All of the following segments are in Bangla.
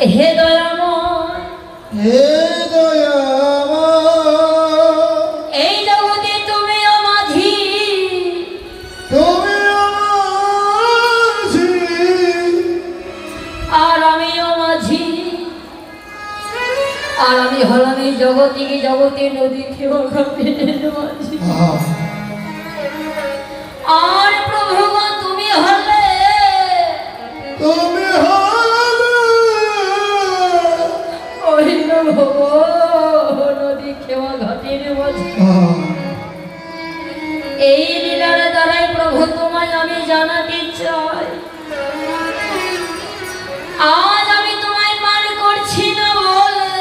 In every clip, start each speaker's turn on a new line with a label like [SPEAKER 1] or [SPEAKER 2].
[SPEAKER 1] হে দয়াময়,
[SPEAKER 2] হে দয়াময়,
[SPEAKER 1] এই জগতে তুমি আমাঝি,
[SPEAKER 2] তুমি আমাঝি,
[SPEAKER 1] আর আমি আমাঝি, আর আমি হলাম এই জগতে জগতে নদী খেয়ে মাঝি। আর প্রভু তুমি হলে,
[SPEAKER 2] তুমি হলে
[SPEAKER 1] ওই নদী খেওয়া ঘাটের মাঝি। এই লীলার দ্বারাই প্রভু তোমায় আমি জানাতে চাই, আজ আমি তোমায় পার করছি না বলে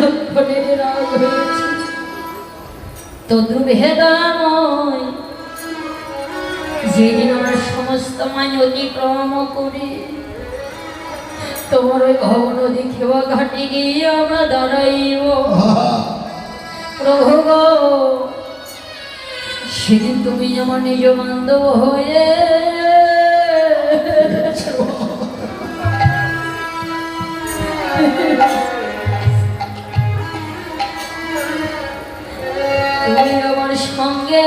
[SPEAKER 1] লক্ষণের রাগ হয়েছে। তদ্রূপ হে দয়াময়, যেদিন আমার সমস্ত মাই অতিক্রম করে তোমার ওই ভব নদী খেওয়া ঘাটে গিয়ে আমরা দাঁড়াইব প্রভু গো, সেদিন তুমি আমার নিজ বান্ধব হয়ে তুমি আমার সঙ্গে